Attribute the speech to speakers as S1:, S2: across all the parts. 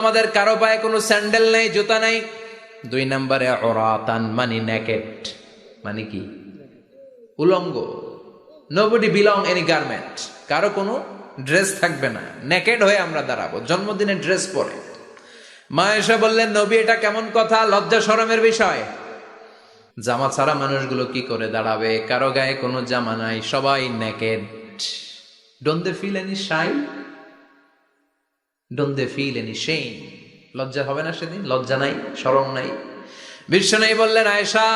S1: আমাদের কারো পায়ে কোনো স্যান্ডেল নেই, জুতা নেই। 2 নম্বরে অরাতান মানে নেকেড, মানে কি উলঙ্গ। নোবডি বিলং এনি গার্মেন্ট, কারো কোনো ড্রেস থাকবে না, নেকেড হয়ে আমরা দাঁড়াবো, জন্মদিনে ড্রেস পরে। মা এসে বললেন, নবী এটা কেমন কথা, লজ্জা শরমের বিষয়। জামা ছাড়া মানুষগুলো কি করে দাঁড়াবে? কারো গায়ে কোনো জামা নাই, সবাই naked. Don't they feel any shy? Don't they feel any shame? লজ্জা হবে না সেদিন? লজ্জা নাই, শরম নাই। বিশ্বনবী বললেন, আয়েশা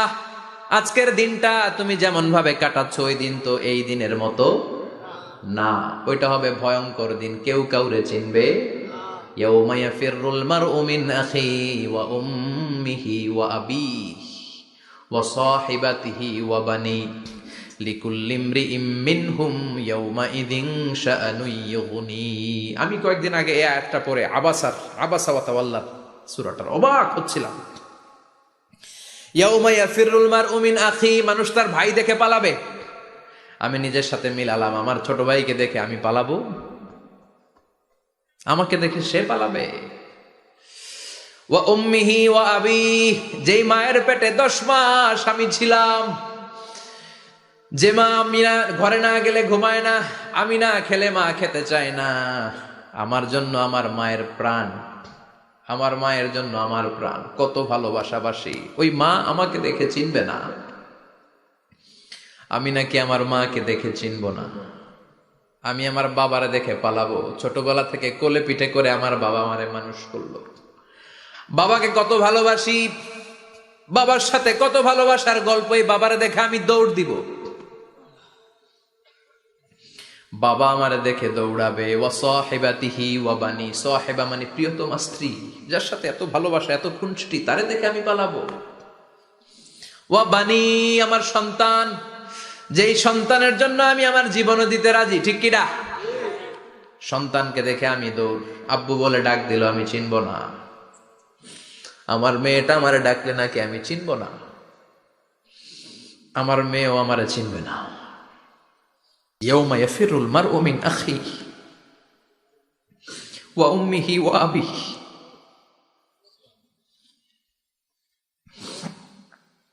S1: আজকের দিনটা তুমি যেমন ভাবে কাটাচ্ছ ওই দিন তো এই দিনের মতো না, ওইটা হবে ভয়ঙ্কর দিন, কেউ কাউরে চিনবে। ইয়াউমা ইয়াফিরুল মারউ মিন আখিহি ওয়া উম্মিহি ওয়া আবিহি ওয়া সাহিবাতিহি ওয়া বানিহি লিকুল্লি ইমরিইম মিনহুম ইয়াউমাইযিন শাআনুন ইউগনি। আমি কয়েকদিন আগে এই আয়াতটা পড়ে আবাসা ওয়া তাওয়াল্লা সূরাটার অবাক হচ্ছিলাম। ইয়াউমা ইয়াফিরুল মারউ মিন আখি, মানুষ তার ভাই দেখে পালাবে। আমি নিজের সাথে মিলালাম, আমার ছোট ভাইকে দেখে আমি পালাবো? আমাকে দেখে সে পালাবে? ওয়া উম্মিহি ওয়া আবিহি, যেই মায়ের পেটে 10 মাস আমি ছিলাম, যে মা আমি না ঘরে না গেলে ঘুমায় না, আমি না খেলে মা খেতে চায় না, আমার জন্য আমার মায়ের প্রাণ, আমার মায়ের জন্য আমার প্রাণ, কত ভালোবাসাবাসী। ওই মা আমাকে দেখে চিনবে না, আমি নাকি আমার মাকে দেখে চিনব না। আমি আমার বাবারে দেখে পালাবো। ছোটবেলা থেকে কোলে পিঠে করে আমার বাবা আমারে মানুষ করলো, বাবাকে কত ভালোবাসি, বাবার সাথে কত ভালোবাসার গল্প, এই বাবারে দেখে আমি দৌড় দিব, বাবা আমারে দেখে দৌড়াবে। ওয়া সাহিবাতিহি ওয়া বানি, সাহিবা মানে প্রিয়তমা স্ত্রী, যার সাথে এত ভালোবাসা এত খুনসুটি, তারে দেখে আমি পালাবো। ওয়া বানি, আমার সন্তান, যেই সন্তানের জন্য আমি আমার জীবনও দিতে রাজি, ঠিক কিনা? সন্তানকে দেখে আমি দৌড়। আব্বু বলে ডাক দিল, আমি চিনব না। আমার মেয়েটা আমারে ডাকলে নাকি আমি চিনব না, আমার মেয়েও আমারে চিনবে না। ইয়াউমা ইয়াফিরুল মারউ মিন আখিহি ওয়া উম্মিহি ওয়া আবিহি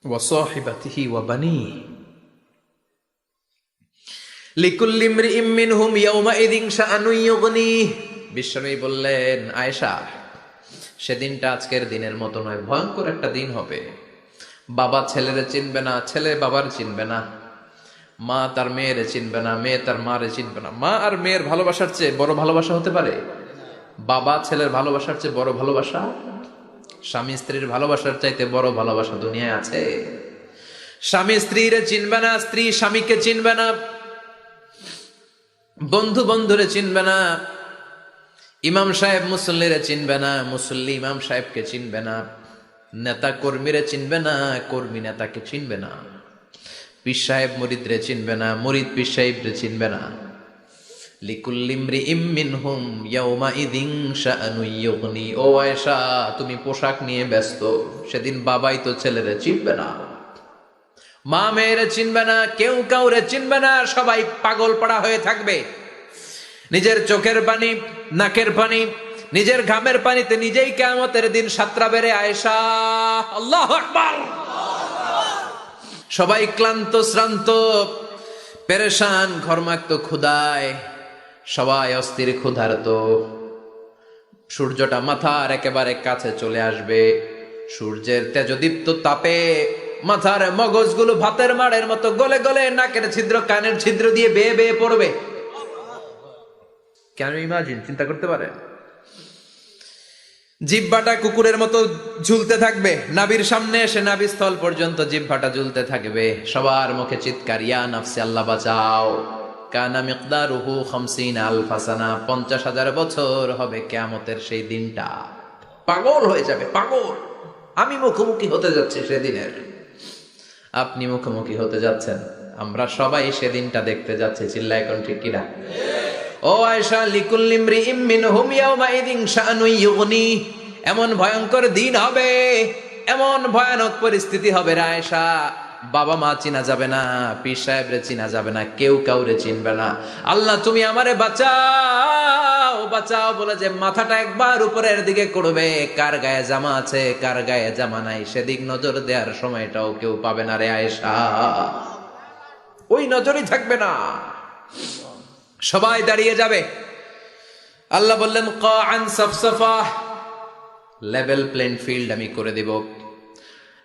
S1: ওয়া সাহিবাতিহি ওয়া বানিহি লিকুল্লি ইমরিইম মিনহুম ইয়াউমাইযিন শাআনুন ইউগনিহি। বিশ্বনবী বললেন, আয়েশা সেদিনটা আজকের দিনের মতো নয়, ভয়ঙ্কর একটা দিন হবে। বাবা ছেলেরে চিনবে না, ছেলে বাবার চিনবে না, মা তার মেয়েরে চিনবে না, মেয়ে তার মারে চিনবে না। মা আর মেয়ের ভালোবাসার চেয়ে বড় ভালোবাসা হতে পারে? বাবা ছেলের ভালোবাসার চেয়ে বড় ভালোবাসা? স্বামী স্ত্রীর ভালোবাসার চাইতে বড় ভালোবাসা দুনিয়ায় আছে? স্বামী স্ত্রীরে চিনবে না, স্ত্রী স্বামীকে চিনবে না, বন্ধু বন্ধুরে চিনবে না, ইমাম সাহেব মুসল্লিরে চিনবে না, মুসল্লি ইমাম সাহেবকে চিনবে না, নেতা কর্মীরে চিনবে না, কর্মী নেতাকে চিনবে না, পীর সাহেব মুরিদরে চিনবে না, মুরিদ পীর সাহেবরে চিনবে না। লিকুল্লি ইমরিইম মিনহুম ইয়াউমাইযিন শাআনুন ইউগনি। ও আয়েশা, তুমি পোশাক নিয়ে ব্যস্ত, সেদিন বাবাই তো ছেলেরে চিনবে না, মা মেয়েরে চিনবে না, কেউ কাউরে চিনবে না, সবাই পাগল পাড়া হয়ে থাকবে। নিজের চোখের পানি, নাকের পানি, নিজের ঘামের পানিতে নিজেই কিয়ামতের দিন সাতরা বেড়ে। আয়েশা, আল্লাহু আকবার। সবাই ক্লান্ত শ্রান্ত পেরেশান, ঘর্মাক্ত ক্ষুধায়, সবাই অস্থির ক্ষুধার্ত। সূর্যটা মাথার একেবারে কাছে চলে আসবে, সূর্যের তেজদীপ্ত তাপে মাথার মগজগুলো ভাতের মাড়ের মতো গলে গলে নাকের ছিদ্র কানের ছিদ্র দিয়ে বেয়ে বেয়ে পড়বে। কেন ইমাজিন, চিন্তা করতে পারে? জিহ্বাটা কুকুরের মতো ঝুলতে থাকবে, নাভির সামনে এসে নাভিস্থল পর্যন্ত জিহ্বাটা ঝুলতে থাকবে। সবার মুখে চিৎকার, ইয়া নাফসি আল্লাহ বাঁচাও। কানা মিকদারুহু 50 আলফা সানা, 50,000 বছর হবে কিয়ামতের সেই দিনটা। পাগল হয়ে যাবে, পাগল। আমি মুখোমুখি হতে যাচ্ছি সেদিনের, আপনি মুখোমুখি হতে যাচ্ছেন, আমরা সবাই সেদিনটা দেখতে যাচ্ছি। চিল্লায় কোন ঠিক কিনা? ও আয়েশা, লিকুল্লি ইমরিইম মিনহুম ইয়াউমাইযিন শাআনুন ইউগনি। এমন ভয়ঙ্কর দিন হবে, এমন ভয়ানক পরিস্থিতি হবে রে আয়েশা, বাবা মা চিনা যাবে না, পীর সাহেবরে চিনা যাবে না, কেউ কাউরে চিনবে না। আল্লাহ তুমি আমারে বাঁচাও বাঁচাও বলে যে মাথাটা একবার উপরের দিকে করবে, কার গায়ে জামা আছে কার গায়ে জামা নাই সেদিক নজর দেওয়ার সময়টাও কেউ পাবে না রে আয়েশা, ওই নজরই থাকবে না, সবাই দাঁড়িয়ে যাবে। আল্লাহ বললেন কাআন সাফসাফা, লেভেল প্লেন ফিল্ড আমি করে দেব,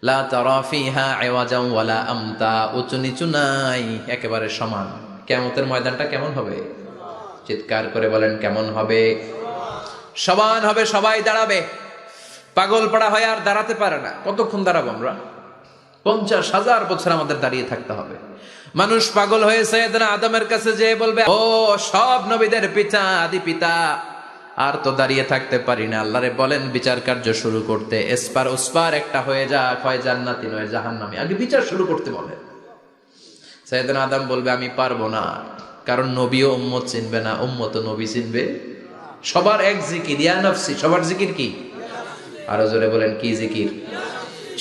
S1: লা তারা ফিহা ইওয়াজান ওয়ালা আমতা, উঁচু নিচু নাই, একেবারে সমান। কিয়ামতের ময়দানটা কেমন হবে? চিৎকার করে বলেন কেমন হবে? সমান হবে, সবাই দাঁড়াবে। পাগল পাড়া হয় আর দাঁড়াতে পারে না। কতক্ষণ দাঁড়াবো আমরা? 50,000 বছর আমাদের দাঁড়িয়ে থাকতে হবে। মানুষ পাগল হয়ে সাইয়েদনা আদমের কাছে যেয়ে বলবে, ও সব নবীদের পিতা আদি পিতা, আর তো দাঁড়িয়ে থাকতে পারি না, আল্লাহরে বলেন বিচার কার্য শুরু করতে, এসপার ওসপার একটা হয়ে যাক, হয় জান্নাতি নয় জাহান্নামী, আগে বিচার শুরু করতে বলে। সাইয়েদনা আদম বলবে আমি পারবো না, কারণ নবীও উম্মত চিনবে না, উম্মত নবী চিনবে। সবার এক জিকির ইয়া নফসি, সবার জিকির কি? আরো জোরে বলেন কি জিকির?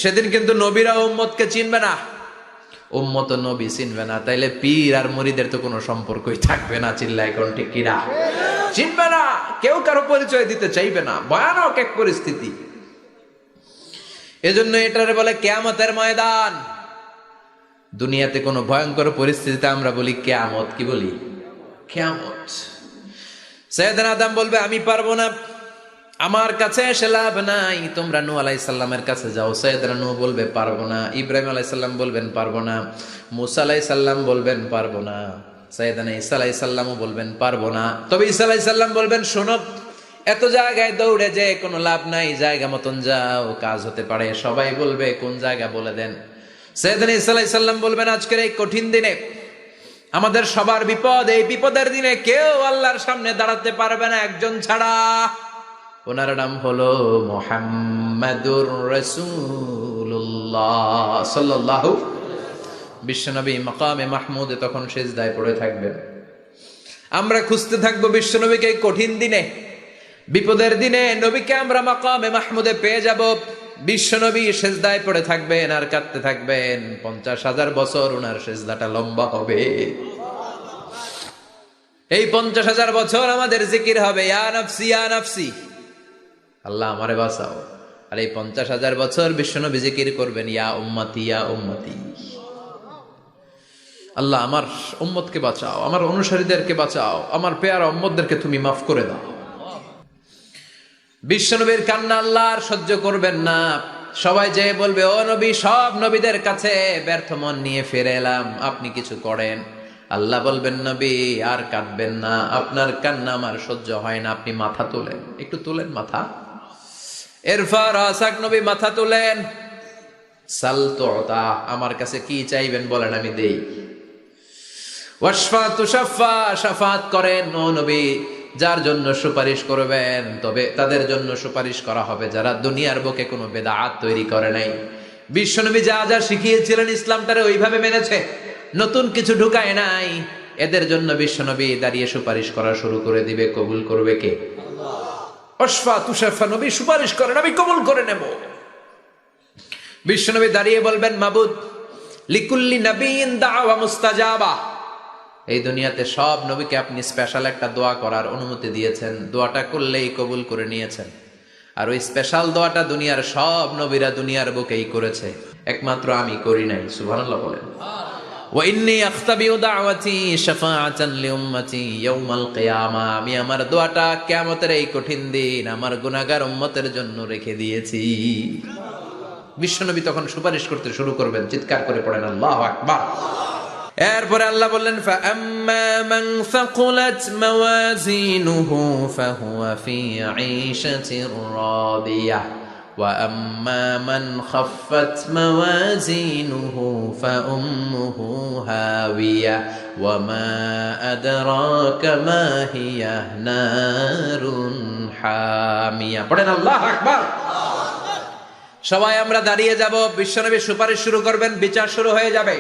S1: সেদিন কিন্তু নবীরা উম্মতকে চিনবে না, উম্মত নবী চিনবে না, তাইলে পীর আর মুরিদের তো কোনো সম্পর্কই থাকবে না। চিল্লায় কোন ঠিক কিনা? চিনবে না, কেউ কারো পরিচয় দিতে চাইবে না, ভয়ানক এক পরিস্থিতি। এজন্য এটারে বলে কিয়ামতের ময়দান। দুনিয়াতে কোনো ভয়ঙ্কর পরিস্থিতিতে আমরা বলি কিয়ামত, কি বলি? কিয়ামত। সাইয়েদনা আদম বলবে আমি পারবো না, আমার কাছে এসে লাভ নাই, তোমরা নূহ আলাইহিস সালামের কাছে যাও। সাইয়েদনা নূহ বলবে পারবো না, ইব্রাহিম আলাইহিস সালাম বলবেন পারবো না, মুসা আলাইহিস সালাম বলবেন পারবো না, সাইয়েদনা ঈসা আলাইহিস সালামও বলবেন পারবো না। তবে ঈসা আলাইহিস সালাম বলবেন শোনো, এত জায়গায় দৌড়ে যে কোনো লাভ নাই, জায়গা মতন যাও, কাজ হতে পারে। সবাই বলবে কোন জায়গা বলে দেন। সাইয়েদনা ঈসা আলাইহিস সালাম বলবেন আজকের এই কঠিন দিনে আমাদের সবার বিপদ, এই বিপদের দিনে কেউ আল্লাহর সামনে দাঁড়াতে পারবে না একজন ছাড়া, ওনার নাম হলো মুহাম্মাদুর রাসূলুল্লাহ সাল্লাল্লাহু। বিশ্বনবী মাকামে মাহমুদে তখন সিজদায় পড়ে থাকবেন। আমরা খুঁজতে থাকবো বিশ্বনবীকে এই কঠিন দিনে, বিপদের দিনে নবীকে আমরা মাকামে মাহমুদে পেয়ে যাব। বিশ্বনবী সিজদায় পড়ে থাকবেন আর কাঁদতে থাকবেন। 50,000 বছর ওনার সিজদাটা লম্বা হবে। এই 50,000 বছর আমাদের জিকির হবে ইয়া নাফসি ইয়া নাফসি, আল্লাহ আমারে বাঁচাও। আর এই 50,000 বছর বিশ্বনবী জিকির করবেন ইয়া উম্মতি ইয়া উম্মতি, আল্লাহ আমার উম্মতকে বাঁচাও, আমার অনুসারীদেরকে বাঁচাও, আমার পেয়ারা উম্মতদেরকে তুমি মাফ করে দাও। বিশ্বনবীর কান্না আল্লাহ আর সহ্য করবেন না। সবাই যে বলবে ও নবী, সব নবীদের কাছে ব্যর্থ মন নিয়ে ফিরে এলাম, আপনি কিছু করেন। আল্লাহ বলবেন নবী আর কাঁদবেন না, আপনার কান্না আমার সহ্য হয় না, আপনি মাথা তোলেন, একটু তোলেন মাথা। এরপর আসাক নবী মাথা তোলেন, সাল তুতা, আমার কাছে কি চাইবেন বলেন আমি দেই। ওয়াশফা তুশাফা, শাফাত করেন ও নবী, যার জন্য সুপারিশ করবেন তবে তাদের জন্য সুপারিশ করা হবে যারা দুনিয়ার বুকে কোনো বেদাত তৈরি করে নাই। বিশ্বনবী যা যা শিখিয়েছিলেন ইসলামটারে ওইভাবে মেনেছে, নতুন কিছু ঢুকায় নাই। এদের জন্য বিশ্বনবী দাঁড়িয়ে সুপারিশ করা শুরু করে দিবে। কবুল করবে কে? ওয়াশফা তুশাফা, নবী সুপারিশ করেন, আমি কবুল করে নেব। বিশ্বনবী দাঁড়িয়ে বলবেন মাবুদ, লিকুল্লি নবিয়্যিন দাওয়া মুস্তাজাবা, এই দুনিয়াতে সব নবীকে আপনি স্পেশাল একটা দোয়া করার অনুমতি দিয়েছেন, দোয়াটা করলেই কবুল করে নিয়েছেন। আর ওই স্পেশাল দোয়াটা দুনিয়ার সব নবীরা দুনিয়ার বুকেই করেছে, একমাত্র আমি করি নাই। সুবহানাল্লাহ বলেন। ওয়া ইন্নী আখতাবিউ দাওয়াতি শাফাআতান লিউম্মতি ইয়াউমাল কিয়ামা, আমি আমার দোয়াটা কিয়ামতের এই কঠিন দিন আমার গুনাহগার উম্মতের জন্য রেখে দিয়েছি। বিশ্বনবী তখন সুপারিশ করতে শুরু করবেন, চিৎকার করে পড়েন আল্লাহু আকবার। এরপরে আল্লাহ বললেন ফাআম্মা মান সাকুলাত মাওয়াজিনুহু ফাহুয়া ফি ঈশাতির রাদিয়াহ ওয়া আম্মা মান খাফফাত মাওয়াজিনুহু ফাউম্মুহু হাওিয়া ওয়া মা আদরাকা মা হিয়া নারুন হামিয়া। পড়েন আল্লাহু আকবার। সবাই আমরা দাঁড়িয়ে যাব, বিশ্বনবী সুপারিশ শুরু করবেন, বিচার শুরু হয়ে যাবে।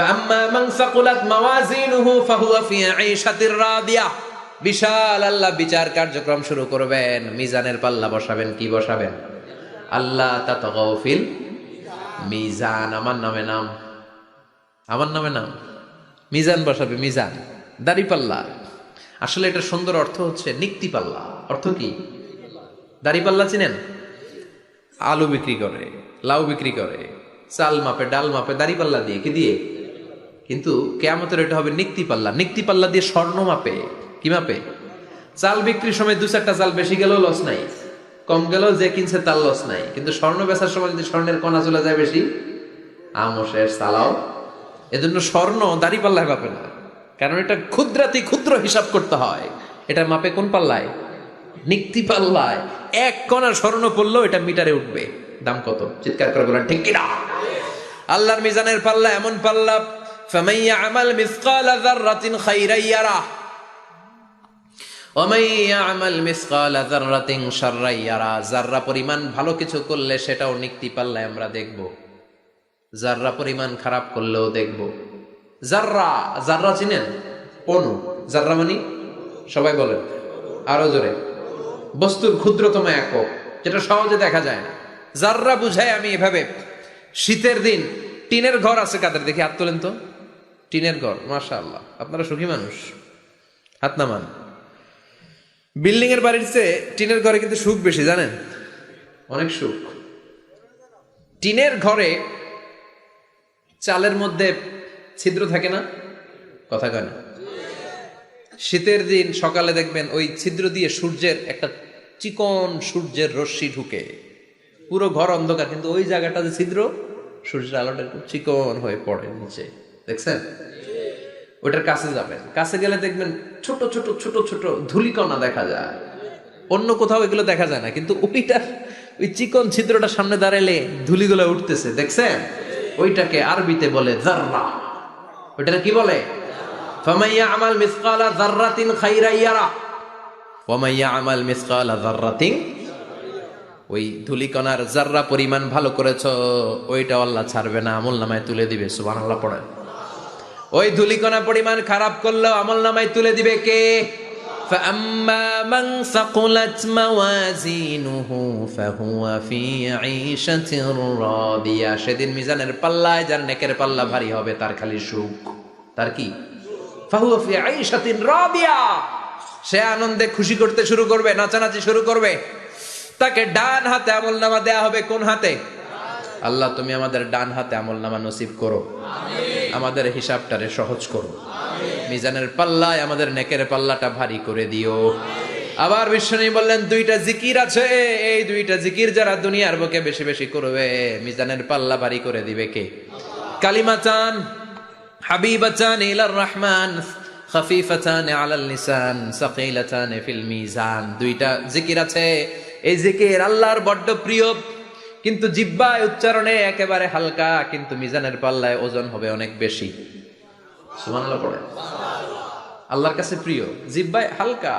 S1: فأما من ثقلت موازينه فهو في عيشة راضية, বিশাল আল্লাহ বিচার কার্যক্রম শুরু করবেন। মিজানের পাল্লা বসাবেন, কি বসাবেন? আল্লাহ তাতগাউ ফিল মিজান, আমার নামে নাম আমার নামে নাম, মিজান বসাবে, মিজান, দাড়িপাল্লা। আসলে এটা সুন্দর অর্থ হচ্ছে নিক্তি পাল্লা। অর্থ কি? দাড়িপাল্লা চিনেন? আলু বিক্রি করে, লাউ বিক্রি করে, চাল মাপে, ডাল মাপে, দাড়িপাল্লা দিয়ে। কি দিয়ে? কিন্তু কেয়ামতের এটা হবে নিক্তি পাল্লা। নিক্তি পাল্লা দিয়ে স্বর্ণ মাপে। কি মাপে? চাল বিক্রির সময় 2-4টা চাল বেশি গেলেও লস নাই, কম গেলেও যে কিনছে তার লস নাই। কিন্তু স্বর্ণ বেচার সময় যদি স্বর্ণের কণা চলে যায় বেশি, আমও শেষ, চালাও। এজন্য স্বর্ণ দাড়িপাল্লায় মাপে না, কারণ এটা ক্ষুদ্রাতি ক্ষুদ্র হিসাব করতে হয়। এটা মাপে কোন পাল্লায়? নিক্তি পাল্লায়। 1 কণার স্বর্ণ পড়লেও এটা মিটারে উঠবে। দাম কত? চিৎকার করে বলেন ঠিক কিনা? আল্লাহর মিজানের পাল্লা এমন পাল্লা, ফামান ইয়ামাল মিসকালা যাররাতিন খাইরান ইয়ারা ওয়া মান ইয়ামাল মিসকালা যাররাতিন শাররান ইয়ারা। যাররা পরিমাণ ভালো কিছু করলে সেটাও নিক্তি পাল্লায় আমরা দেখব, যাররা পরিমাণ খারাপ করলেও দেখব। যাররা, যাররা চিনেন? অণু। যাররা মানে সবাই বলেন আরো জোরে, বস্তুর ক্ষুদ্রতম একক, যেটা সহজে দেখা যায় না। যাররা বুঝায় আমি এভাবে, শীতের দিন টিনের ঘর আছে কাদের? দেখি হাত তোলেন তো। টিনের ঘর, মাশাআল্লাহ, আপনারা সুখী মানুষ, হাত নামান। বিল্ডিং এর বাড়ির চেয়ে টিনের ঘরে কিন্তু সুখ বেশি, জানেন? অনেক সুখ। টিনের ঘরে চালের মধ্যে ছিদ্র থাকে না? কথা কয় না? শীতের দিন সকালে দেখবেন ওই ছিদ্র দিয়ে সূর্যের একটা চিকন সূর্যের রশ্মি ঢুকে, পুরো ঘর অন্ধকার, কিন্তু ওই জায়গাটা যে ছিদ্র, সূর্যের আলোটা খুব চিকন হয়ে পড়ে নিচে, দেখছেন? ওটার কাছে যাবেন, কাছে গেলে দেখবেন ছোট ছোট ছোট ছোট ধূলিকণা দেখা যায়। অন্য কোথাও এগুলো দেখা যায় না, কিন্তু ওইটা, ওই চিকন ছিদ্রটা সামনে দাঁড়ালে ধূলিগুলো উঠতেছে, দেখছেন? ওইটাকে আরবিতে বলে যাররা। ওইটাকে কি বলে? ফামান ইয়ামাল মিসকালা যাররাতিন খাইরান ইয়ারা ওয়া মান ইয়ামাল মিসকালা যাররাতিন। ওই ধূলিকণার যাররা পরিমাণ ভালো করেছো, ওইটা আল্লাহ ছাড়বে না, আমলনামায় তুলে দিবে। সুবহানাল্লাহ পড়েন। ওই ধূলিকণা পরিমাণ খারাপ করলেও আমলনামায় তুলে দিবে কে? فأما من ثقلت موازينه فهو في عيشة راضية। সেদিন মিজানের পাল্লায় যার নেকের পাল্লা ভারী হবে তার খালি সুখ। তার কি? فهو في عيشة راضية। সে আনন্দে খুশি করতে শুরু করবে, নাচানাচি শুরু করবে। তাকে ডান হাতে আমলনামা দেয়া হবে। কোন হাতে? আল্লাহ তুমি আমাদের ডান হাতে আমলনামা নসিব করো, আমাদের হিসাবটারে সহজ করো, মিজানের পাল্লায় আমাদের নেকের পাল্লাটা ভারী করে দিও। আবার বিশ্বনবী বললেন 2টা জিকির আছে, এই 2টা জিকির যারা দুনিয়ার বুকে বেশি বেশি করবে মিজানের পাল্লা ভারী করে দিবে কে? কালিমাতান হাবিবাতান ইলার রহমান খাফিফাতান আলাল লিসান সাকিলাতান ফিল মিজান। 2টা জিকির আছে, এই জিকির আল্লাহর বড্ড প্রিয়, কিন্তু জিহ্বায় উচ্চারণে একেবারে হালকা, কিন্তু মিজানের পাল্লায় ওজন হবে অনেক বেশি। সুবহানাল্লাহ পড়ে। আল্লাহর কাছে প্রিয়, জিহ্বায় হালকা,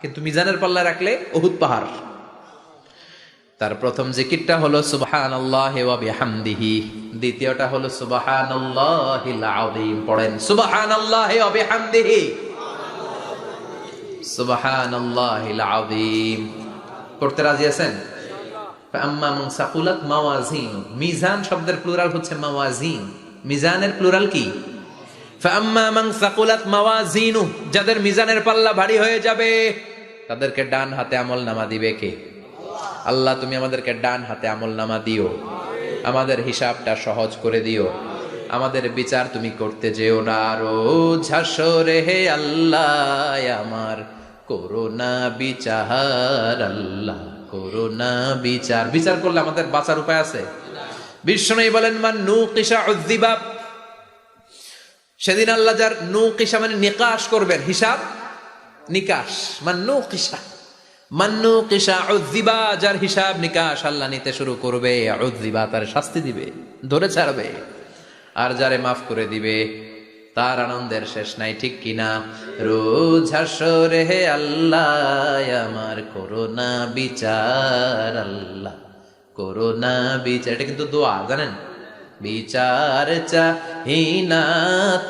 S1: কিন্তু মিজানের পাল্লায় রাখলে উহুদ পাহাড়। তার প্রথম জিকিরটা হলো সুবহানাল্লাহি ওয়া বিহামদিহি, দ্বিতীয়টা হলো সুবহানাল্লাহিল আযীম। পড়েন সুবহানাল্লাহি ওয়া বিহামদিহি, সুবহানাল্লাহিল আযীম। পড়তে রাজি আছেন? ফাআম্মা মান সাকুলাত মাওয়াজিন, মিজান শব্দের প্লুরাল হচ্ছে মাওয়াজিন, মিজানের প্লুরাল কি? ফাআম্মা মান সাকুলাত মাওয়াজিনু, যাদের মিজানের পাল্লা ভারী হয়ে যাবে তাদেরকে ডান হাতে আমলনামা দিবে কে? আল্লাহ তুমি আমাদেরকে ডান হাতে আমলনামা দিও, আমাদের হিসাবটা সহজ করে দিও, আমাদের বিচার তুমি করতে যেও না। রোজ হাসরে হে আল্লাহ আমার করোনা বিচার, আল্লাহ করোনা বিচার। বিচার করলে আমাদের বাঁচার উপায় আছে? বিশ্বনবী বলেন মান নুকিশা উযযিবা, সেদিন আল্লাহ যার নুকিশা মানে নিকাশ করবেন, হিসাব নিকাশ। মান নুকিশা উযযিবা, যার হিসাব নিকাশ আল্লাহ নিতে শুরু করবে, উযযিবা তার শাস্তি দিবে, ধরে ছাড়বে। আর যারে মাফ করে দিবে তার আনন্দের শেষ নাই, ঠিক কিনা? রোজ হাসরে হে আল্লাহ আমার করোনা বিচার, আল্লাহ করোনা বিচার। এটা কিন্তু দোয়া, জানেন? বিচার চাহি না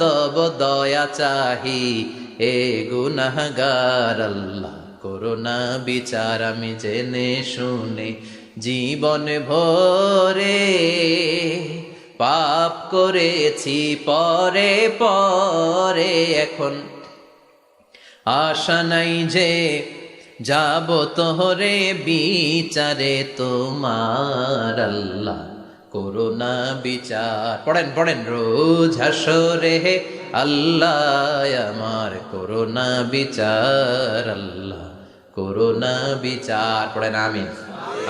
S1: তব দয়া চাহি এ গুনাহগার, আল্লাহ করোনা বিচার আমি জেনে শুনে জীবন ভরে পাপ করেছি পরে পরে, এখন আশা নাই যে যাব তোহরে বিচারে তোমার। আল্লাহ করোনা বিচার, পড়েন পড়েন রোজ হাসরে হে আল্লাহ আমার করোনা বিচার, আল্লাহ করোনা বিচার। পড়েন আমিন।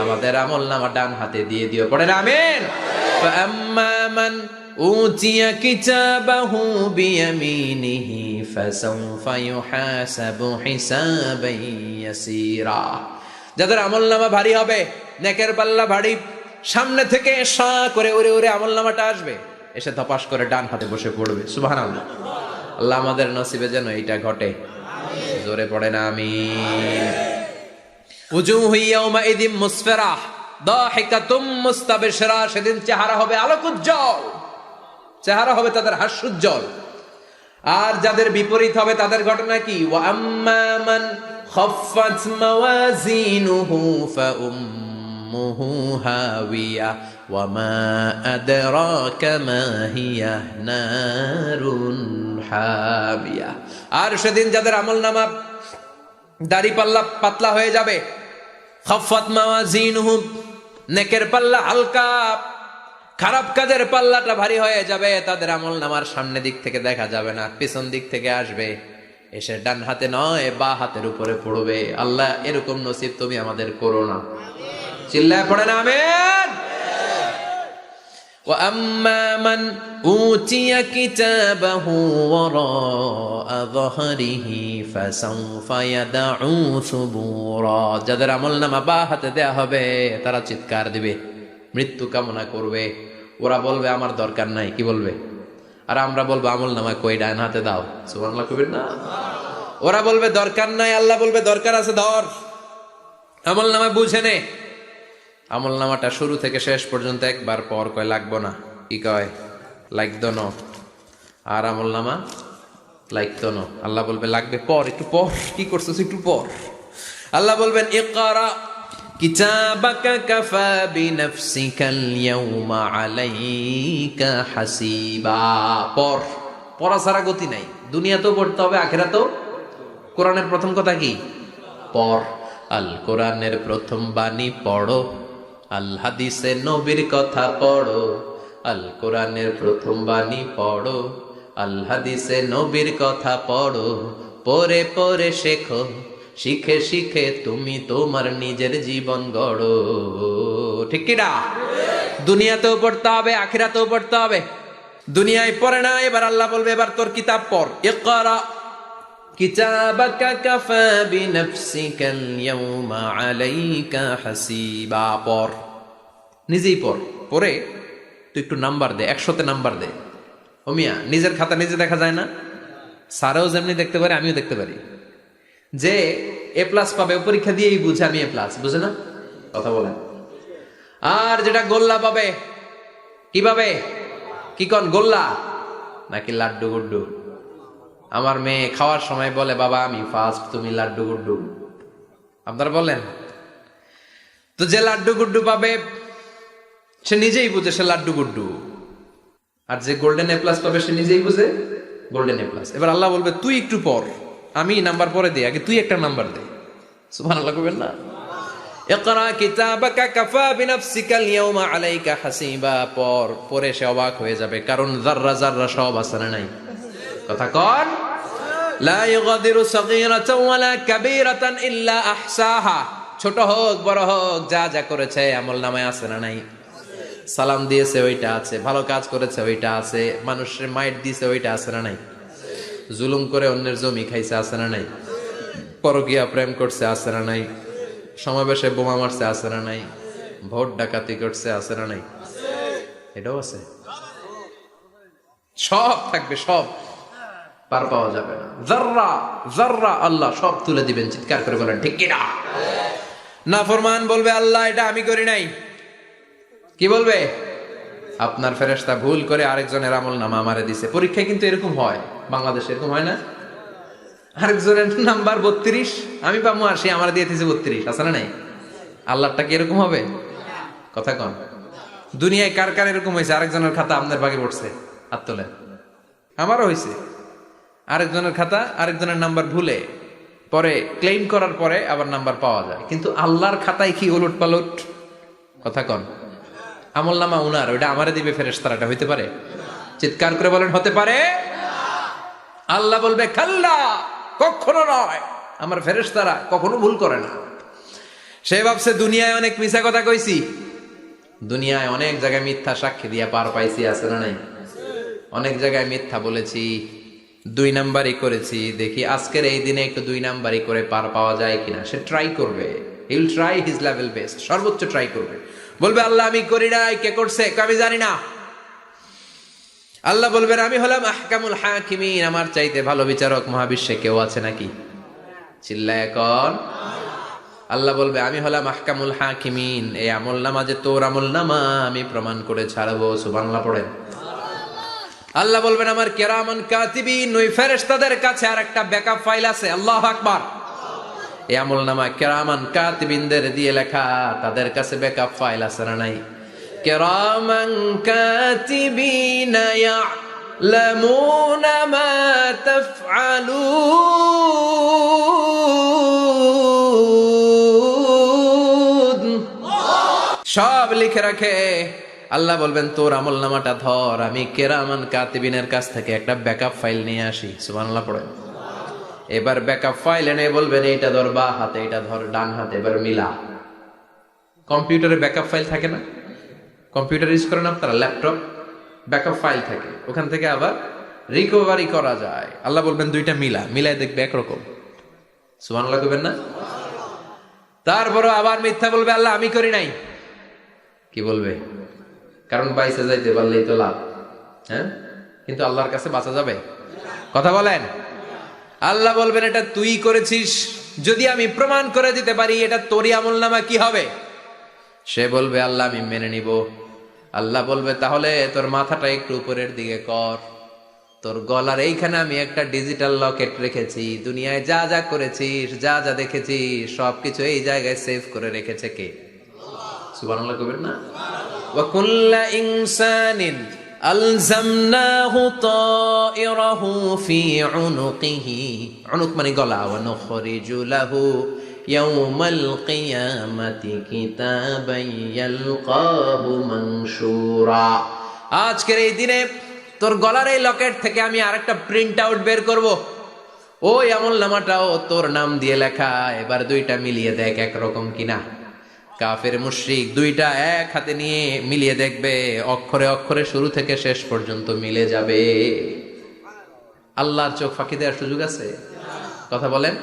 S1: আমাদের আমল নামা ডান হাতে দিয়ে দিও, পড়েন আমিন। فأما من أوتي كتابه بيمينه فسوف يحاسب حسابا يسيرا। যাদের আমল নামা ভারী হবে, নেকের পাল্লা ভারী, সামনে থেকে সা করে উড়ে উড়ে আমল নামাটা আসবে, এসে ধপাস করে ডান হাতে বসে পড়বে। সুবহানাল্লাহ। আল্লাহ আমাদের নসিবে যেন এইটা ঘটে। জোরে পড়েন আমিন। উজুহু ইয়াউমাইযিন মুসফিরাহ দাহিকাতুম মুস্তাবশিরা, সেদিন চেহারা হবে আলোকোজ্জ্বল, চেহারা হবে তাদের হাস্যোজ্জ্বল। আর যাদের বিপরীত হবে তাদের ঘটনা কি? ওয়া আম্মা মান খাফফাত মাওয়াজিনুহু ফাউম্মুহু হাওিয়া ওয়া মা আদরাকা মা হিয়া নারুন হামিয়া। আর সেদিন যাদের আমলনামা দাড়ি পাল্লা পাতলা হয়ে যাবে, খাফফাত মাওয়াজিনুহু, নেকের পাল্লা হালকা, খারাপ কাজের পাল্লাটা ভারী হয়ে যাবে, তাদের আমলনামার সামনে দিক থেকে দেখা যাবে না, পিছন দিক থেকে আসবে, এসে ডান হাতে নয় বা হাতের উপরে পড়বে। আল্লাহ এরকম নসিব তুমি আমাদের করো না। চিল্লায় পড়েন আমিন। ওয়া আম্মা মান উতিয়া কিতাবাহু ওয়ারা যাহরিহি ফাসাউফা ইয়াদউ সুবুরা। যাদের আমলনামা বা হাতে দেয়া হবে তারা চিৎকার দিবে, মৃত্যু কামনা করবে। ওরা বলবে আমার দরকার নাই, কি বলবে? আর আমরা বলবো আমলনামা কই, ডান হাতে দাও। সুবহানাল্লাহ কইবেন না? ওরা বলবে দরকার নাই, আল্লাহ বলবে দরকার আছে, ধর আমলনামা বুঝে নে। আমলনামাটা শুরু থেকে শেষ পর্যন্ত একবার পর কয় লাগবো না, কি কয়? লাগতো না। আর আমলনামা লাগতো না, আল্লাহ বলবে লাগবে পর, একটু পর, কি করছিস একটু পর। আল্লাহ বলবেন ইকরা কিতাবাকা কাফা বিনাফসিকাল ইয়াউমা আলাইকা হাসিবা। পর, পড়া ছাড়া গতি নাই। দুনিয়াতেও পড়তে হবে, আখিরাতেও। কোরআনের প্রথম কথা কি? পর। আল কোরআনের প্রথম বাণী পড়ো, আল হাদিসে নবীর কথা পড়ো। আল কোরআনের প্রথম বাণী পড়ো, আল হাদিসে নবীর কথা পড়ো। পড়ে পড়ে শেখো, শিখে শিখে তুমি তোমার নিজের জীবন গড়ো। ঠিক কি না? দুনিয়াতেও পড়তে হবে, আখিরাতেও পড়তে হবে। দুনিয়ায় পড়ে না, এবার আল্লাহ বলবে এবার তোর কিতাব পড়। ইকরা কিতাবাকা কাফা বিনাফসিকাল ইয়াউমা আলাইকা হাসিবা। পড়, নিজেই পড়। পড়ে তুই একটু নাম্বার দে, 100তে নাম্বার দে। ও মিয়া, নিজের খাতা নিজে দেখা যায় না? স্যারও যেমনি দেখতে পারে, আমিও দেখতে পারি। যে এ প্লাস পাবে পরীক্ষা দিয়েই বুঝে আমি এ প্লাস, বুঝে না? কথা বলেন। আর যেটা গোল্লা পাবে, কি পাবে? কি কন, গোল্লা নাকি লাড্ডু গুড্ডু? আমার মেয়ে খাওয়ার সময় বলে বাবা আমি ফার্স্ট, তুমি লাড্ডু গুড্ডু। আপনারা বলেন তো, যে লাড্ডু গুড্ডু পাবে সে নিজেই বুঝে সে লাড্ডু গুড্ডু, আর যে গোল্ডেন এ প্লাস পাবে সে নিজেই বুঝে গোল্ডেন এ প্লাস। এবার আল্লাহ বলবে তুই একটু পর, আমি নাম্বার পরে দিই, আগে তুই একটা নাম্বার দে। সুবহানাল্লাহ কইবেন না? ইকরা কিতাবাকা কাফা বিনাফসিকাল ইয়াউমা আলাইকা হাসিবা। পর, পরে সে অবাক হয়ে যাবে, কারণ যাররা যাররা সব আছে না নাই? কথা কন। লা ইউগাদিরু সাগীরাতান ওয়ালা কাবীরাতান ইল্লা আহসাহা। ছোট হোক বড় হোক, যা যা করেছে আমলনামায় আছে না নাই? সালাম দিয়েছে ওইটা আছে, ভালো কাজ করেছে ওইটা আছে, মানুষের মাইট দিয়েছে ওইটা আছে না নাই? জুলুম করে অন্যের জমি খাইছে আছে না নাই? পরকীয়া প্রেম করছে আছে না নাই? সমাবেশে বোমা মারছে আছে না নাই? ভোট ডাকাতি করছে আছে না নাই? এটাও আছে। সব থাকবে, সব পার পাওয়া যাবে না। যাররা যাররা আল্লাহ সব তুলে দিবেন। চিৎকার করে বলেন ঠিক কি না? নাফরমান বলবে আল্লাহ এটা আমি করি নাই। কি বলবে? আপনার ফেরেশতা ভুল করে আরেকজনের আমলনামা আমারে দিছে। পরীক্ষায় কিন্তু এরকম হয়, বাংলাদেশে এরকম হয় না? আরেকজনের নাম্বার 32, আমি পাবো 80, আমার দিয়ে দিয়েছে 32, আছে না নাই? আল্লাহটা কি এরকম হবে? কথা কন। দুনিয়ায় কার কার এরকম হয়েছে আরেকজনের খাতা আপনার ভাগে পড়ছে? হাত তোলেন। আমারও হয়েছে। আরেকজনের খাতা আরেকজনের নাম্বার ভুলে পরে ক্লেম করার পরে আবার নাম্বার পাওয়া যায়, কিন্তু আল্লাহর খাতায় কি উলট পালট? কথা কন। আমল নামা উনার, ওইটা আমারে দিবে ফেরেশতারা, এটা হইতে পারে? চিৎকার করে বলেন হতে পারে? আল্লাহ বলবে খাল্লা, কখনো নয়, আমার ফেরেশতারা কখনো ভুল করে না। সে ভাবছে দুনিয়ায় অনেক মিথ্যা কথা কইছি, দুনিয়ায় অনেক জায়গায় মিথ্যা সাক্ষী দিয়া পার পাইছি, আছে না নাই? অনেক জায়গায় মিথ্যা বলেছি, 2 নাম্বারই করেছি, দেখি আজকের এই দিনে একটু 2 নাম্বারই করে পার পাওয়া যায় কিনা। সে ট্রাই করবে, he will try his level best, সর্বোচ্চ ট্রাই করবে। বলবে আল্লাহ আমি করি নাই, কে করছে? আমি জানি না। আল্লাহ বলবেন আমি হলাম আহকামুল হাকিমিন, আমার চাইতে ভালো বিচারক মহাবিশ্বে কেউ আছে নাকি? চিল্লায় এখন। আল্লাহ বলবে আমি হলাম আহকামুল হাকিমিন, এই আমলনামা যে তোর আমলনামা আমি প্রমাণ করে ছাড়বো। সুবহানাল্লাহ পড়েন। আল্লাহ বলবেন আমার কিরামান কাতিবিন, ওই ফেরেশতাদের কাছে আর একটা ব্যাকআপ ফাইল আছে। আল্লাহু আকবার। এই আমলনামা কিরামান কাতিবিনদের দিয়ে লেখা, তাদের কাছে ব্যাকআপ ফাইল আছে না নাই? কিরামান কাতিবিন ইয়ালামুনা মা তাফআলুন, সব লিখে রাখে। আল্লাহ বলবেন তোর আমলনামাটা ধর, আমি কিরামান কাতিবিনের কাছ থেকে একটা ব্যাকআপ ফাইল নিয়ে আসি। সুবহানাল্লাহ পড়েন। এবার ব্যাকআপ ফাইল এনে বলবেন এইটা ধর বা হাতে, এটা ধর ডান হাতে, এবার মিলা। কম্পিউটারে ব্যাকআপ ফাইল থাকে না? কম্পিউটার ইউজ করেন আপনারা, ল্যাপটপ, ব্যাকআপ ফাইল থাকে, ওখান থেকে আবার রিকভারি করা যায়। আল্লাহ বলবেন দুইটা মিলা, মিলাই দেখবে একরকম। সুবহানাল্লাহ কইবেন না? তারপরও আবার মিথ্যা বলবে আল্লাহ আমি করি নাই। কি বলবে? কারণ বাইসে যাইতে পারলেই তো লাভ, হ্যাঁ? কিন্তু আল্লাহর কাছে বাঁচা যাবে? কথা বলেন। আল্লাহ বলবেন এটা তুই করেছিস, যদি আমি প্রমাণ করে দিতে পারি এটা তোরই আমলনামা, কি হবে? সে বলবে আল্লাহ আমি মেনে নিব। আল্লাহ বলবে তাহলে তোর মাথাটা একটু উপরের দিকে কর, তোর গলার এইখানে আমি একটা ডিজিটাল লকেট রেখেছি, দুনিয়ায় যা যা করেছিস, যা যা দেখেছিস সবকিছু এই জায়গায় সেভ করে রেখেছে কে? সুবহানাল্লাহ কইবেন না? ওয়া কুল্লা ইনসানিন আলজামনাহু তাইরাহু ফি উনুকিহি, উনুক মানে গলা, ওয়া নুখরিজু লাহু ইয়াউমাল কিয়ামাতি কিতাবান ইয়ালকাহু মানশুরা। আজকের এই দিনে তোর গলার এই লকেট থেকে আমি আরেকটা প্রিন্ট আউট বের করব, ওই আমলনামাটাও তোর নাম দিয়ে লেখা। এবার দুইটা মিলিয়ে দেখ একরকম কিনা। কাফের মুশরিক দুইটা এক হাতে নিয়ে মিলিয়ে দেখবে, অক্ষরে অক্ষরে শুরু থেকে শেষ পর্যন্ত মিলে যাবে। আল্লাহর চোখ ফাঁকি দেওয়ার সুযোগ আছে? কথা বলেন।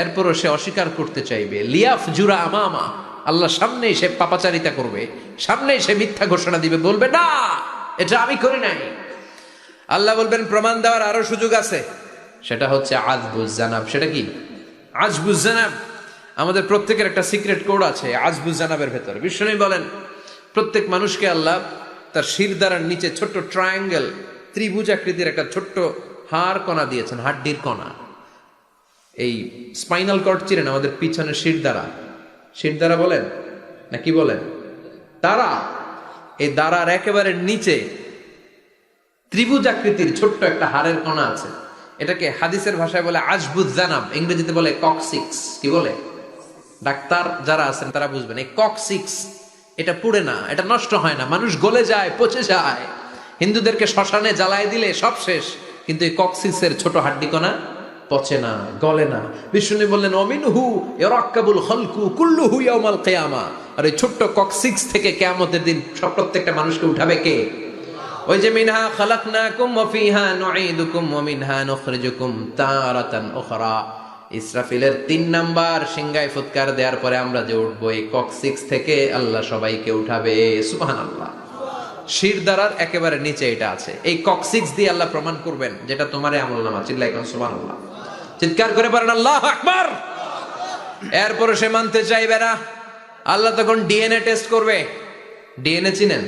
S1: এরপরও সে অস্বীকার করতে চাইবে। লিয়াফ জুরা আমামা, আল্লাহর সামনেই সে পাপাচারিতা করবে, সামনেই সে মিথ্যা ঘোষণা দিবে, বলবে না এটা আমি করি নাই। আল্লাহ বলবেন প্রমাণ দেওয়ার আরো সুযোগ আছে, সেটা হচ্ছে আজবুজ জানাব। সেটা কি? আজবুজ জানাব। আমাদের প্রত্যেকের একটা সিক্রেট কোড আছে আজবুজ জানাবের ভেতরে। বিশ্বনবী বলেন প্রত্যেক মানুষকে আল্লাহ তার শিরদাঁড়ার নিচে ছোট্ট ট্রায়াঙ্গেল, ত্রিভুজ আকৃতির একটা ছোট্ট হাড় কণা দিয়েছেন, হাড্ডির কণা। এই স্পাইনাল কর্ড চিনেন, আমাদের পিছনে শিরদাঁড়া, শিরদাঁড়া বলেন না কি বলেন? তারা, এই দাঁড়ার একেবারে নিচে ত্রিভুজ আকৃতির ছোট্ট একটা হাড়ের কণা আছে। এটাকে হাদিসের ভাষায় বলে আজবুজ জানাব, ইংরেজিতে বলে ককসিক্স। কি বলে? ডাক্তার যারা আছেন তারা বুঝবেন। এই ককসিক্স এটা পুড়ে না, এটা নষ্ট হয় না, মানুষ গলে যায়, পচে যায়। হিন্দুদেরকে শ্মশানে জ্বালায় দিলে সব শেষ, কিন্তু এই ককসিক্সের ছোট হাড্ডি কণা পচে না, গলে না। বিষ্ণু বললেন অমিনহু ইয়ারাক্কাবুল খালকু কুল্লুহু ইয়াউমাল কিয়ামা। আর এই ছোট্ট ককসিক্স থেকে কিয়ামতের দিন সব প্রত্যেকটা মানুষকে উঠাবে কে? ওই যে মিনহা খালাকনাকুম ওয়া ফিহা নুঈদুকুম ওয়া মিনহা নুখরিজুকুম তারাতান উখরা। ইসরাফিলের 3 নাম্বার সিংহায় ফুৎকার দেওয়ার পরে আমরা যে উঠবো, এই ককসিক্স থেকে আল্লাহ সবাইকে উঠাবে। সুবহানাল্লাহ। শিরদাঁড়ার একেবারে নিচে এটা আছে। এই ককসিক্স দিয়ে আল্লাহ প্রমাণ করবেন যেটা তোমার আমলনামা। চিল্লায় কোন সুবহানাল্লাহ, চিৎকার করে বলেন আল্লাহু আকবার। এরপরে সে মানতে চাইবে না। আল্লাহ তখন ডিএনএ টেস্ট করবে। ডিএনএ চিনেন?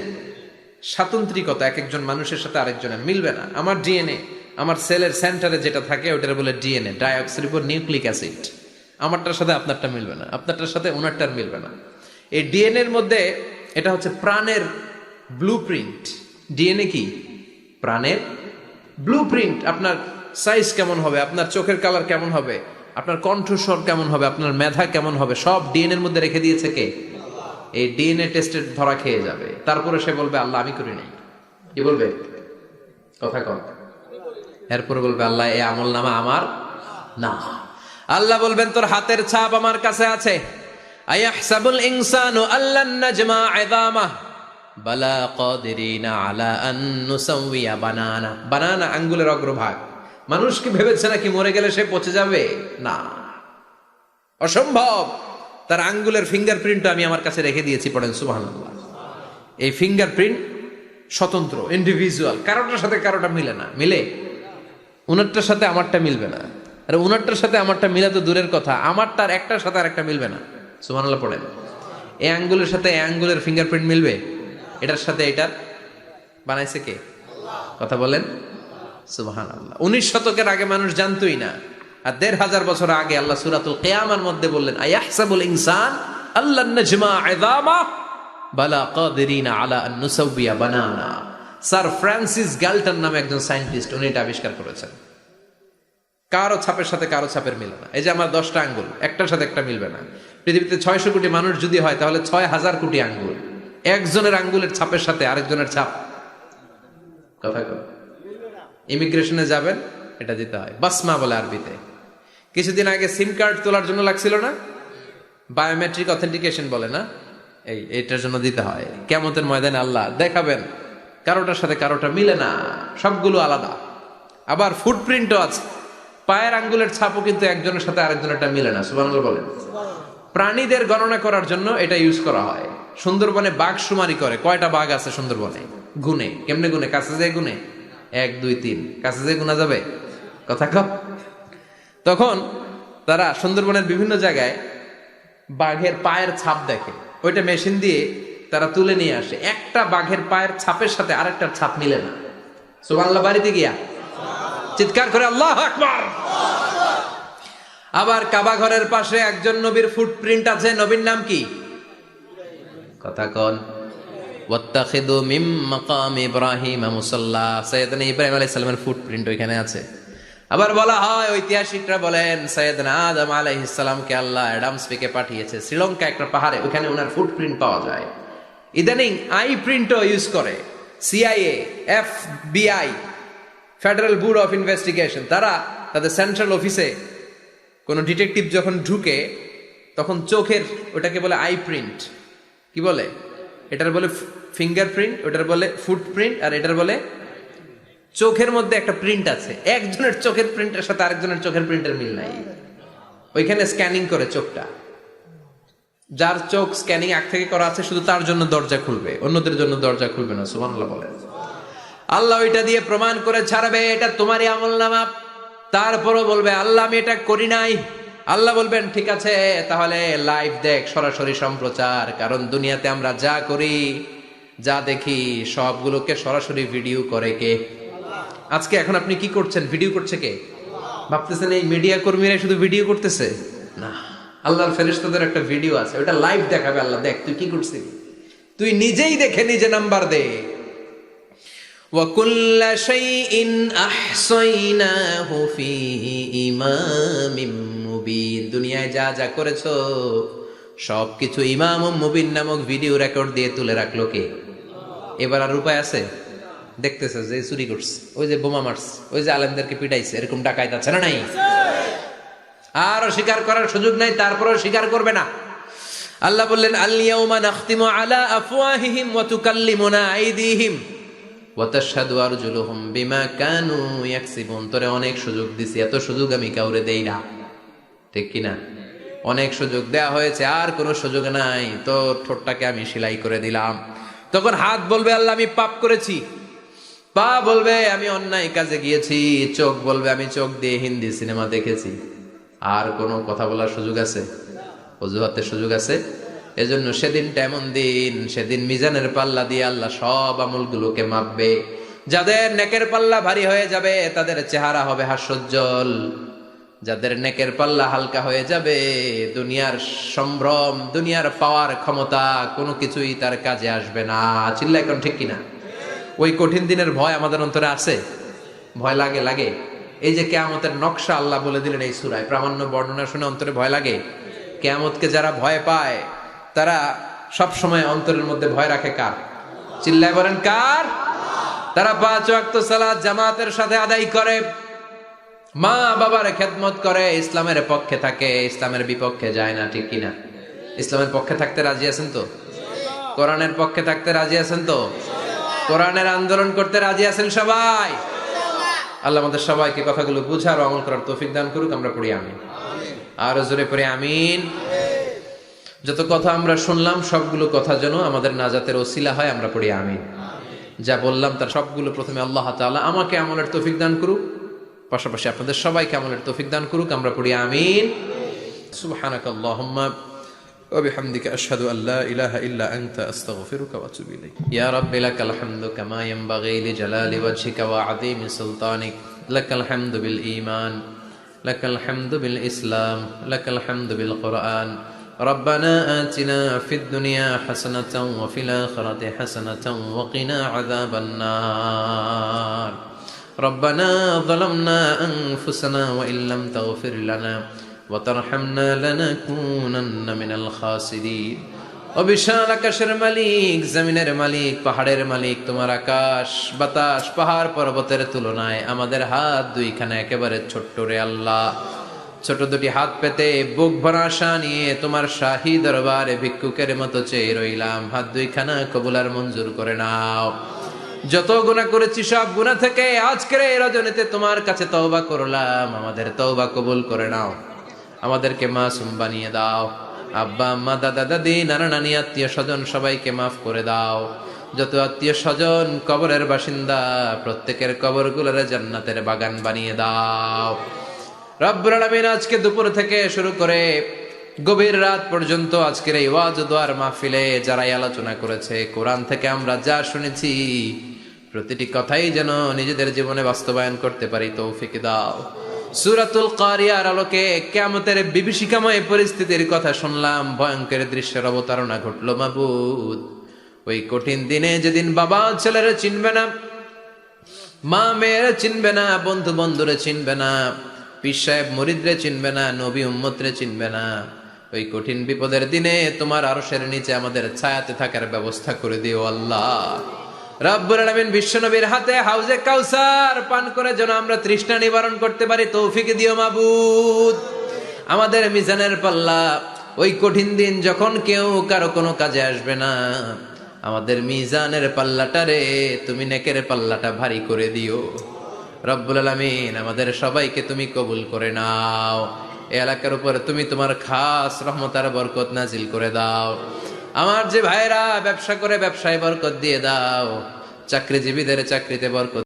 S1: স্বাতন্ত্রিকতা, এক একজন মানুষের সাথে আরেকজনের মিলবে না। আমার ডিএনএ, আমার সেলের সেন্টারে যেটা থাকে ওটার বলে ডিএনএ, ডাইঅক্সিরিবোনিউক্লিক অ্যাসিড। আমারটার সাথে আপনারটা মিলবে না, আপনারটার সাথে ওনারটার মিলবে না। এই ডিএনএর মধ্যে এটা হচ্ছে প্রাণের ব্লু প্রিন্ট। ডিএনএ কি? প্রাণের ব্লু প্রিন্ট। আপনার সাইজ কেমন হবে, আপনার চোখের কালার কেমন হবে, আপনার কণ্ঠস্বর কেমন হবে, আপনার মেধা কেমন হবে, সব ডিএনএর মধ্যে রেখে দিয়েছে কে? এই ডিএনএ টেস্টের ধরা খেয়ে যাবে, তারপরে সে বলবে আল্লাহ আমি করি নাই। কি বলবে? কথা কম। এরপরে বলবে আল্লাহ এই আমল নামা আমার না। আল্লাহ বলবেন তোর হাতের ছাপ আমার কাছে আছে। আয়াহসাবুল ইনসানু আল্লান নাজমা ইযামা বালা কাদিরিনা আলা আন নুসাউইয়া বানানা। বানানা আঙ্গুলের অগ্রভাগ। মানুষ কি ভেবেছে নাকি মরে গেলে সে পচে যাবে? না, অসম্ভব। তার আঙ্গুলের ফিঙ্গারপ্রিন্ট আমি আমার কাছে রেখে দিয়েছি। পড়েন সুবহানাল্লাহ। এই ফিঙ্গারপ্রিন্ট স্বতন্ত্র, ইন্ডিভিজুয়াল, কারোটার সাথে কারোটা মিলে না। মিলে? উনারটার সাথে আমারটা মিলবে না। আর উনারটার সাথে আমারটা মিলা তো দূরের কথা, আমারটার একটার সাথে আর একটা মিলবে না। সুবহানাল্লাহ পড়েন। এই আঙ্গুলের সাথে এই আঙ্গুলের ফিঙ্গারপ্রিন্ট মিলবে? এটার সাথে এটার বানাইছে কে? কথা বলেন সুবহানাল্লাহ। 19 শতকের আগে মানুষ জানতোই না, আর 1500 বছর আগে আল্লাহ সূরাতুল কিয়ামার মধ্যে বললেন আয়াহসাবুল ইনসান আল্লান নাজমা ইযামা বালা কাদিরিনা আলা আন নুসাউইয়া বানানা। স্যার ফ্রান্সিস গ্যালটন নামে একজন সায়েন্টিস্ট, উনি এটা আবিষ্কার করেছেন। কারো ছাপের সাথে কারো ছাপের মিলে না। এই যে আমার 10টা আঙ্গুল, একটার সাথে একটা মিলবে না। পৃথিবীতে 600 কোটি মানুষ যদি হয় তাহলে 6000 কোটি আঙ্গুল, একজনের আঙ্গুলের ছাপের সাথে আরেকজনের ছাপ। কথা কর। ইমিগ্রেশনে যাবেন, এটা দিতে হয়, বাসমা বলে আরবিতে। কিছুদিন আগে সিম কার্ড তোলার জন্য লাগছিল না, বায়োমেট্রিক অথেন্টিকেশন বলে না, এইটার জন্য দিতে হয়। কিয়ামতের ময়দানে আল্লাহ দেখাবেন কারোটার সাথে কারোটা মিলে না, সবগুলো আলাদা। আবার ফুটপ্রিন্টও আছে, পায়ের আঙ্গুলের ছাপও কিন্তু একজনের সাথে আরেকজনেরটা মিলে না। সুবহানাল্লাহ বলেন। প্রাণীদের গণনা করার জন্য এটা ইউজ করা হয়। সুন্দরবনে বাঘ শুমারি করে, কয়টা বাঘ আছে সুন্দরবনে গুনে। কেমনে গুনে? কাছে যায় গুনে, 1 2 3, কাছে যায় গুনা যাবে? কথা কও। তখন তারা সুন্দরবনের বিভিন্ন জায়গায় বাঘের পায়ের ছাপ দেখে, ওইটা মেশিন দিয়ে তারা তুলে নিয়ে আসে। একটা বাঘের পায়ের ছাপের সাথে আরেকটার ছাপ মিলে না। সুবহানাল্লাহ। বাড়িতে গিয়া চিৎকার করে আল্লাহু আকবার। আবার কাবা ঘরের পাশে একজন নবীর ফুটপ্রিন্ট আছে। নবীর নাম কি? কথা কোন। ওয়াত্তাখিদু মিম মাকাম ইব্রাহিম মুসাল্লা। সাইয়েদনা ইব্রাহিম আলাইহিস সালামের ফুটপ্রিন্ট ওইখানে আছে। আবার বলা হয়, ঐতিহাসিকরা বলেন সাইয়েদনা আদম আলাইহিস সালামকে আল্লাহ অ্যাডামস পেকে পাঠিয়েছে শ্রীলঙ্কা একটা পাহাড়ে, ওখানে ওনার ফুটপ্রিন্ট পাওয়া যায়। ইদানিং আই প্রিন্টও ইউজ করে CIA, FBI, federal bureau of investigation. তারা তাদের সেন্ট্রাল অফিসে কোন ডিটেকটিভ যখন ঢুকে তখন চোখের, ওটাকে বলে আই প্রিন্ট। কি বলে? এটার বলে ফিঙ্গারপ্রিন্ট, ওটার বলে ফুটপ্রিন্ট, আর এটার বলে চোখের মধ্যে একটা প্রিন্ট আছে। একজনের চোখের প্রিন্টের সাথে আরেকজনের চোখের প্রিন্টের মিল নাই। ওইখানে স্ক্যানিং করে চোখটা। যার চোখ স্ক্যানিং আগ থেকে করা আছে শুধু তার জন্য দরজা খুলবে, অন্যদের জন্য দরজা খুলবে না। সুবহানাল্লাহ বলেন। আল্লাহ ওইটা দিয়ে প্রমাণ করে ছাড়বে এটা তোমারই আমলনামা। তারপরও বলবে আল্লাহ আমি এটা করি নাই। আল্লাহ বলবেন ঠিক আছে, তাহলে লাইভ দেখ, সরাসরি সম্প্রচার। কারণ দুনিয়াতে আমরা যা করি, যা দেখি, সবগুলোকে সরাসরি ভিডিও করে কে? আজকে এখন আপনি কি করছেন, ভিডিও করছে কে? ভাবতেছেন এই মিডিয়া কর্মীরা শুধু ভিডিও করতেছে? না, আল্লাহর ফেরেশতাদের একটা ভিডিও আছে, ওটা লাইভ দেখাবে। আল্লাহ দেখ তুই কি করছিস, তুই নিজেই দেখে নিজে নাম্বার দে। وَكُلَّ شَيْءٍ أَحْصَيْنَاهُ فِي إِمَامٍ মুবিন। দুনিয়ায় যা যা করেছো সবকিছু ইমাম মুবিন নামক ভিডিও রেকর্ড দিয়ে তুলে রাখলো কে? এবার আর উপায় আছে? দেখতেছে যে চুরি করছে, ওই যে বোমা মারছে, ওই যে আলেমদেরকে পিটাইছে, এরকম ডাকাইত আছে না নাই? আর স্বীকার করার সুযোগ নাই, তারপরেও স্বীকার করবে না। আল্লাহ বললেন আল ইয়াউমা নাখতিমু আলা আফওয়াহিহিম ওয়া তুকাল্লিমুনা আইদিহিম ওয়া তাশহাদু আরজুলুহুম বিমা কানু ইয়াকসিবুন। তোরে অনেক সুযোগ দিছি, এত সুযোগ আমি কাউরে দেই না, ঠিক কি না? অনেক সুযোগ দেয়া হয়েছে, আর কোনো সুযোগ নাই, তো ঠোঁটটাকে আমি সেলাই করে দিলাম। তখন হাত বলবে আল্লাহ আমি পাপ করেছি, পা বলবে আমি অন্যায় কাজে গিয়েছি, চোখ বলবে আমি চোখ দিয়ে হিন্দি সিনেমা দেখেছি। আর কোনো কথা বলার সুযোগ আছে? অজুহাতের সুযোগ আছে? এজন্য সেদিনটা এমন দিন, সেদিন মিজানের পাল্লা দিয়ে আল্লাহ সব আমলগুলোকে মাপবে। যাদের নেকের পাল্লা ভারী হয়ে যাবে তাদের চেহারা হবে হাস্যোজ্জ্বল, যাদের নেকের পাল্লা হালকা হয়ে যাবে, দুনিয়ার সম্ভ্রম, দুনিয়ার পাওয়ার ক্ষমতা কোনো কিছুই তার কাজে আসবে না। চিল্লা এখন ঠিক কিনা? ওই কঠিন দিনের ভয় আমাদের অন্তরে আছে? ভয় লাগে? লাগে। এই যে কিয়ামতের নকশা আল্লাহ বলে দিলেন এই সূরায়, প্রামাণ্য বর্ণনা শুনে অন্তরে ভয় লাগে? কিয়ামতকে যারা ভয় পায় তারা সব সময় অন্তরের মধ্যে ভয় রাখে কার? চিল্লায় বলেন কার? তারা 5 ওয়াক্ত সালাত জামাতের সাথে আদায় করে, মা বাবার খেদমত করে, ইসলামের পক্ষে থাকে, ইসলামের বিপক্ষে যায় না। ঠিক কিনা? ইসলামের পক্ষে থাকতে রাজি আছেন তো? কোরআনের পক্ষে থাকতে রাজি আছেন তো? কোরআনের আন্দোলন করতে রাজি আছেন সবাই? আল্লাহ আমাদের সবাইকে কথাগুলো বুঝার ও আমল করার তৌফিক দান করুক। আমরা পড়ি আমিন। আর জোরে পড়ি আমিন। যত কথা আমরা শুনলাম সবগুলো কথা যেন আমাদের নাজাতের ওসিলা হয়, আমরা পড়ি আমিন। যা বললাম তার সবগুলো প্রথমে আল্লাহ তাআলা আমাকে আমলের তৌফিক দান করুক, পাশাপাশি আপনাদের সবাইকে আমলের তৌফিক দান করুক। আমরা পড়ি আমিন। সুবহানাকাল্লাহুম্মা ওয়া বিহামদিকা আশহাদু আল লা ইলাহা ইল্লা আনতা আস্তাগফিরুকা ওয়া আতুবু ইলাইক। ইয়া রাব্বি লাকাল হামদু কামা ইয়ানবাগি লিজালালি ওয়াজহিকা ওয়া আযীমি সুলতানিক। লাকাল হামদু বিল ঈমান, লাকাল হামদু বিল ইসলাম, লাকাল হামদু বিল কুরআন। ربنا آتنا في الدنيا حسنة وفي الآخرة حسنة وقنا عذاب النار. ربنا ظلمنا أنفسنا وإن لم تغفر لنا وترحمنا لنكونن من الخاسرين. অবিশাল আকাশের মালিক, জমিনের মালিক, পাহাড়ের মালিক, তোমার আকাশ বাতাস পাহাড় পর্বতের তুলনায় আমাদের হাত দুইখানা একেবারে ছোট্ট রে আল্লাহ। ছোট দুটি হাত পেতে বুক ভরা আশা নিয়ে তোমার শাহী দরবারে ভিক্ষুকের মতো চেয়ে রইলাম। হাত দুইখানা কবুল আর মঞ্জুর করে নাও। যত গুনাহ করেছি সব গুনাহ থেকে আজকের এই রজনীতে তোমার কাছে তওবা করলাম, আমাদের তওবা কবুল করে নাও। আমাদেরকে মাসুম বানিয়ে দাও। আব্বা আম্মা দাদা দাদি নানা নানি আত্মীয় স্বজন সবাইকে মাফ করে দাও। যত আত্মীয় স্বজন কবরের বাসিন্দা প্রত্যেকের কবরগুলোরে জান্নাতের বাগান বানিয়ে দাও। রব্বুল আলামিন আজকে দুপুর থেকে শুরু করে গভীর রাত পর্যন্ত আজকের এই ওয়াজ দোয়ার মাহফিলে যারাই আলোচনা করেছে, কোরআন থেকে আমরা যা শুনেছি প্রতিটি কথাই যেন নিজেদের জীবনে বাস্তবায়ন করতে পারি তৌফিক দাও। সূরাতুল কারিয়ার আলোকে কিয়ামতের বিভীষিকাময় পরিস্থিতির কথা শুনলাম, ভয়ঙ্কর দৃশ্যের অবতারণা ঘটলো মাবুদ। ওই কঠিন দিনে যেদিন বাবা ছেলেরে চিনবে না, মা মেয়েরে চিনবে না, বন্ধু বন্ধুরে চিনবে না, পীর সাহেব মুরিদরে চিনবে না, নবী উম্মতরে চিনবে না, ওই কঠিন বিপদের দিনে তোমার আরশের নিচে আমাদের ছায়াতে থাকার ব্যবস্থা করে দিও আল্লাহ। রব্বুল আলামিন বিশ্বনবীর হাতে হাউজে কাউসার পান করে যেন আমরা তৃষ্ণা নিবারণ করতে পারি তৌফিক দিও মাবুদ। আমাদের মিজানের পাল্লা ওই কঠিন দিন যখন কেউ কারো কোনো কাজে আসবে না, আমাদের মিজানের পাল্লাটারে তুমি নেকের পাল্লাটা ভারী করে দিও রব্বুল আলামিন। আমাদের সবাইকে তুমি কবুল করে নাও। এই এলাকার উপরে তুমি তোমার খাস রহমত আর বরকত নাজিল করে দাও। আমার যে ভাইরা ব্যবসা করে ব্যবসায় বরকত দিয়ে দাও, চাকরিজীবীদের চাকরিতে বরকত